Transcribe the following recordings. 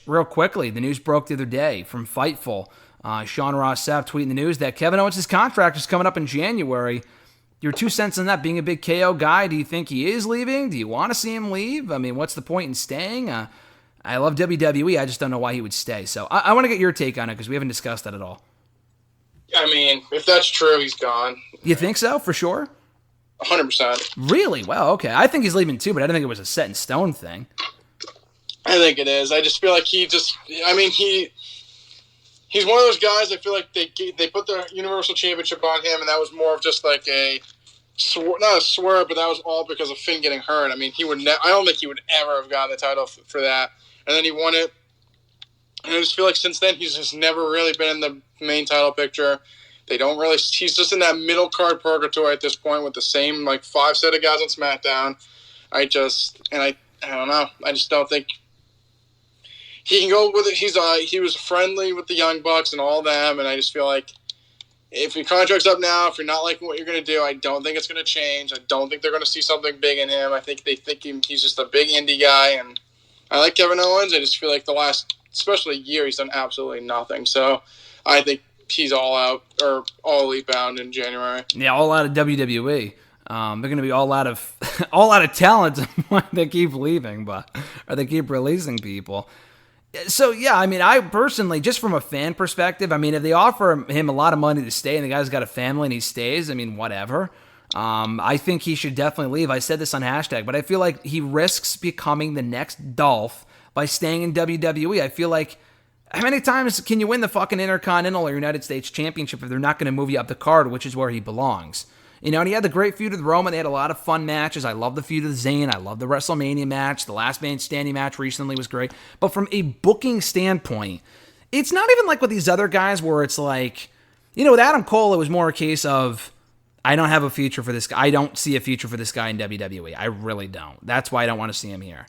real quickly, the news broke the other day from Fightful. Sean Ross Sapp tweeting the news that Kevin Owens' contract is coming up in January. Your 2 cents on that, being a big KO guy, do you think he is leaving? Do you want to see him leave? I mean, what's the point in staying? I love WWE. I just don't know why he would stay. So I want to get your take on it because we haven't discussed that at all. I mean, if that's true, he's gone. You think so, for sure? 100%. Really? Well, okay. I think he's leaving too, but I didn't think it was a set in stone thing. I think it is. I just feel like he's one of those guys. I feel like they put the Universal Championship on him, and that was more of just like not a swerve, but that was all because of Finn getting hurt. I mean, I don't think he would ever have gotten the title for that. And then he won it. And I just feel like since then, he's just never really been in the main title picture. He's just in that middle card purgatory at this point with the same, 5 set of guys on SmackDown. I don't know. I just don't think he can go with it. He was friendly with the Young Bucks and all them, and I just feel like if your contract's up now, if you're not liking what you're going to do, I don't think it's going to change. I don't think they're going to see something big in him. I think they think he's just a big indie guy, and I like Kevin Owens. I just feel like the last, especially year, he's done absolutely nothing. So I think he's all out or all elite bound in January. Yeah, all out of WWE. They're going to be all out of talent when they keep leaving, or they keep releasing people. So, yeah, I mean, I personally, just from a fan perspective, I mean, if they offer him a lot of money to stay and the guy's got a family and he stays, I mean, whatever. I think he should definitely leave. I said this on hashtag, but I feel like he risks becoming the next Dolph by staying in WWE. I feel like, how many times can you win the fucking Intercontinental or United States Championship if they're not going to move you up the card, which is where he belongs? You know, and he had the great feud with Roman. They had a lot of fun matches. I love the feud with Zayn. I love the WrestleMania match. The Last Man Standing match recently was great. But from a booking standpoint, it's not even like with these other guys where it's like, you know, with Adam Cole, it was more a case of, I don't have a future for this guy. I don't see a future for this guy in WWE. I really don't. That's why I don't want to see him here.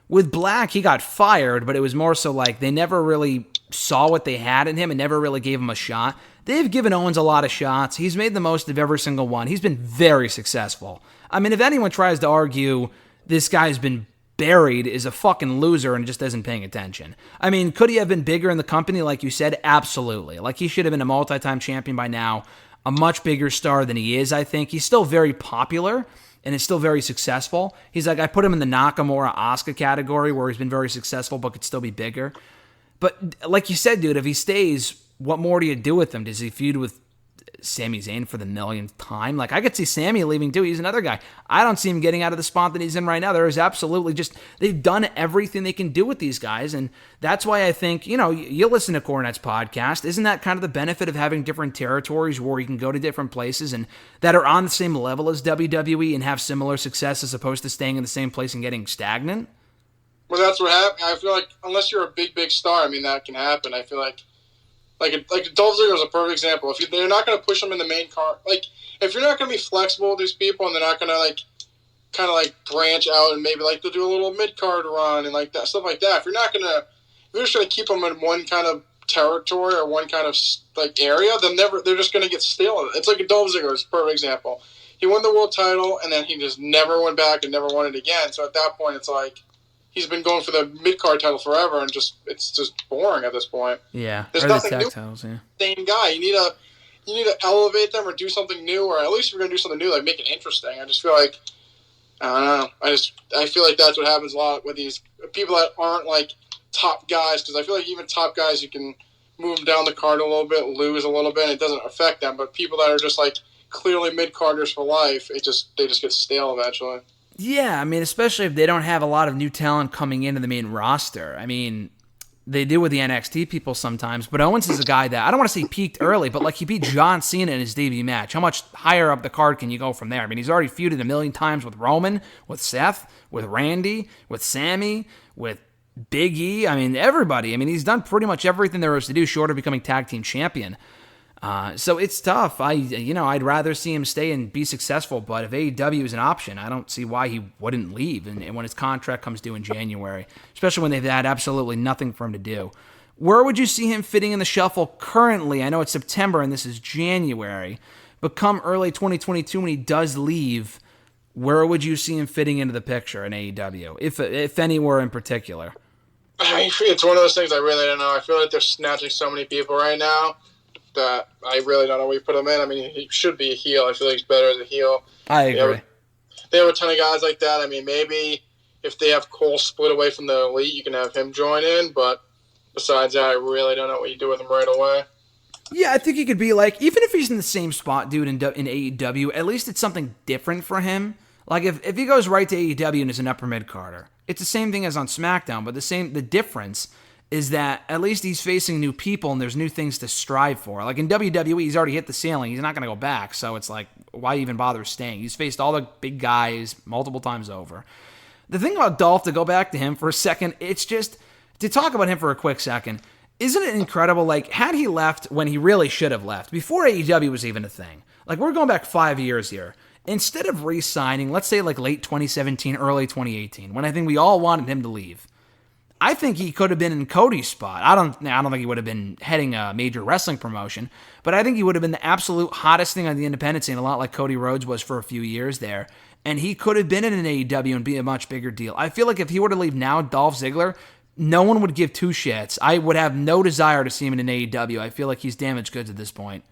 With Black, he got fired, but it was more so like they never really saw what they had in him and never really gave him a shot. They've given Owens a lot of shots. He's made the most of every single one. He's been very successful. I mean, if anyone tries to argue this guy's been buried, is a fucking loser and just isn't paying attention. I mean, could he have been bigger in the company, like you said? Absolutely. Like, he should have been a multi-time champion by now, a much bigger star than he is, I think. He's still very popular and is still very successful. He's like, I put him in the Nakamura Asuka category where he's been very successful but could still be bigger. But like you said, dude, if he stays, what more do you do with him? Does he feud with Sami Zayn for the millionth time? Like, I could see Sami leaving too. He's another guy. I don't see him getting out of the spot that he's in right now. There is absolutely they've done everything they can do with these guys. And that's why I think, you know, you listen to Cornette's podcast. Isn't that kind of the benefit of having different territories where you can go to different places and that are on the same level as WWE and have similar success as opposed to staying in the same place and getting stagnant? Well, that's what happened. I feel like unless you're a big star, I mean, that can happen. I feel like Dolph Ziggler is a perfect example. They're not going to push him in the main card, if you're not going to be flexible with these people and they're not going to kind of branch out and maybe they'll do a little mid card run and that stuff like that. If you're just going to keep them in one kind of territory or one kind of area, then they're just going to get stale. It's like a Dolph Ziggler is a perfect example. He won the world title and then he just never went back and never won it again. So at that point, it's like he's been going for the mid-card title forever, and it's just boring at this point. Yeah, there's nothing new. Titles, yeah. Same guy. You need to elevate them or do something new, or at least if you're going to do something new, make it interesting. I just feel like I don't know. I feel like that's what happens a lot with these people that aren't top guys, because I feel like even top guys, you can move them down the card a little bit, lose a little bit, and it doesn't affect them. But people that are just clearly mid-carders for life, they just get stale eventually. Yeah, I mean, especially if they don't have a lot of new talent coming into the main roster. I mean, they do with the NXT people sometimes, but Owens is a guy that, I don't want to say peaked early, but he beat John Cena in his debut match. How much higher up the card can you go from there? I mean, he's already feuded a million times with Roman, with Seth, with Randy, with Sammy, with Big E. I mean, everybody. I mean, he's done pretty much everything there is to do short of becoming tag team champion. So it's tough. I'd rather see him stay and be successful, but if AEW is an option, I don't see why he wouldn't leave and when his contract comes due in January, especially when they've had absolutely nothing for him to do. Where would you see him fitting in the shuffle currently? I know it's September and this is January, but come early 2022 when he does leave, where would you see him fitting into the picture in AEW, if anywhere in particular? It's one of those things I really don't know. I feel like they're snatching so many people right now that I really don't know where you put him in. I mean, he should be a heel. I feel like he's better as a heel. I agree. They have a ton of guys like that. I mean, maybe if they have Cole split away from the Elite, you can have him join in. But besides that, I really don't know what you do with him right away. Yeah, I think he could be like, even if he's in the same spot, dude, in AEW, at least it's something different for him. Like, if he goes right to AEW and is an upper mid-carder, it's the same thing as on SmackDown, but the difference is that at least he's facing new people and there's new things to strive for. Like in WWE, he's already hit the ceiling. He's not going to go back, so it's like, why even bother staying? He's faced all the big guys multiple times over. The thing about Dolph, to go back to him for a second, it's just, to talk about him for a quick second, isn't it incredible? Like, had he left when he really should have left, before AEW was even a thing, like we're going back 5 years here, instead of re-signing, let's say like late 2017, early 2018, when I think we all wanted him to leave, I think he could have been in Cody's spot. I don't think he would have been heading a major wrestling promotion, but I think he would have been the absolute hottest thing on the independent scene, a lot like Cody Rhodes was for a few years there. And he could have been in an AEW and be a much bigger deal. I feel like if he were to leave now, Dolph Ziggler, no one would give two shits. I would have no desire to see him in an AEW. I feel like he's damaged goods at this point.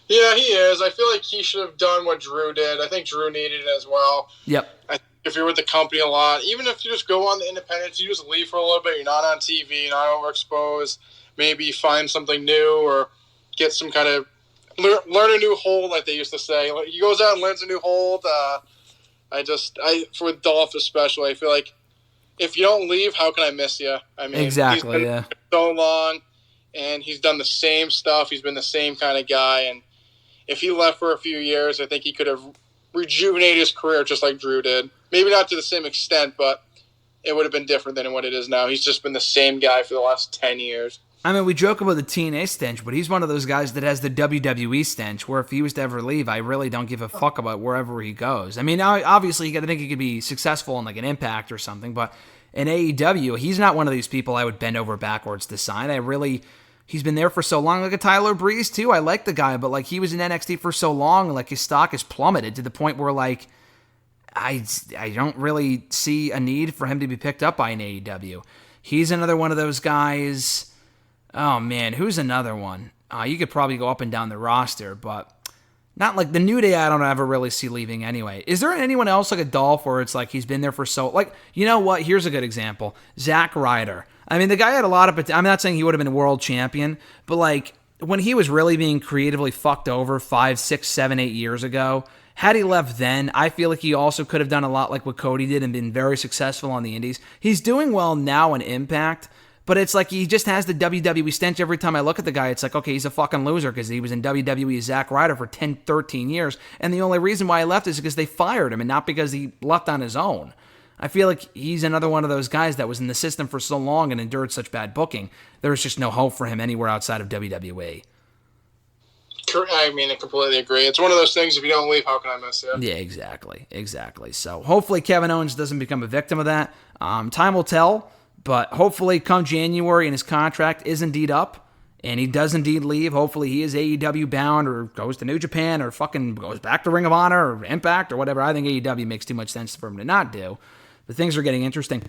Yeah, he is. I feel like he should have done what Drew did. I think Drew needed it as well. Yep. If you're with the company a lot, even if you just go on the independents, you just leave for a little bit, you're not on TV, you're not overexposed, maybe find something new or get some kind of learn a new hold, like they used to say. He goes out and learns a new hold. For Dolph especially, I feel like if you don't leave, how can I miss you? I mean, exactly, he's been so long, and he's done the same stuff. He's been the same kind of guy, and if he left for a few years, I think he could have rejuvenated his career just like Drew did. Maybe not to the same extent, but it would have been different than what it is now. He's just been the same guy for the last 10 years. I mean, we joke about the TNA stench, but he's one of those guys that has the WWE stench, where if he was to ever leave, I really don't give a fuck about wherever he goes. I mean, now, obviously, I think he could be successful in like an Impact or something, but in AEW, he's not one of these people I would bend over backwards to sign. He's been there for so long, like a Tyler Breeze, too. I like the guy, but like he was in NXT for so long, like his stock has plummeted to the point where like I don't really see a need for him to be picked up by an AEW. He's another one of those guys. Oh man, who's another one? You could probably go up and down the roster, but not like the New Day. I don't ever really see leaving anyway. Is there anyone else like a Dolph where it's like he's been there for so, like, you know what? Here's a good example. Zack Ryder. I mean, the guy had a lot of, I'm not saying he would have been a world champion, but like when he was really being creatively fucked over 5, 6, 7, 8 years ago, had he left then, I feel like he also could have done a lot like what Cody did and been very successful on the indies. He's doing well now in Impact, but it's like he just has the WWE stench. Every time I look at the guy, it's like, okay, he's a fucking loser because he was in WWE as Zack Ryder for 10, 13 years, and the only reason why he left is because they fired him and not because he left on his own. I feel like he's another one of those guys that was in the system for so long and endured such bad booking. There was just no hope for him anywhere outside of WWE. I mean, I completely agree. It's one of those things, if you don't leave, how can I miss you? Yeah, exactly. So hopefully Kevin Owens doesn't become a victim of that. Time will tell, but hopefully come January and his contract is indeed up, and he does indeed leave. Hopefully he is AEW bound or goes to New Japan or fucking goes back to Ring of Honor or Impact or whatever. I think AEW makes too much sense for him to not do. But things are getting interesting.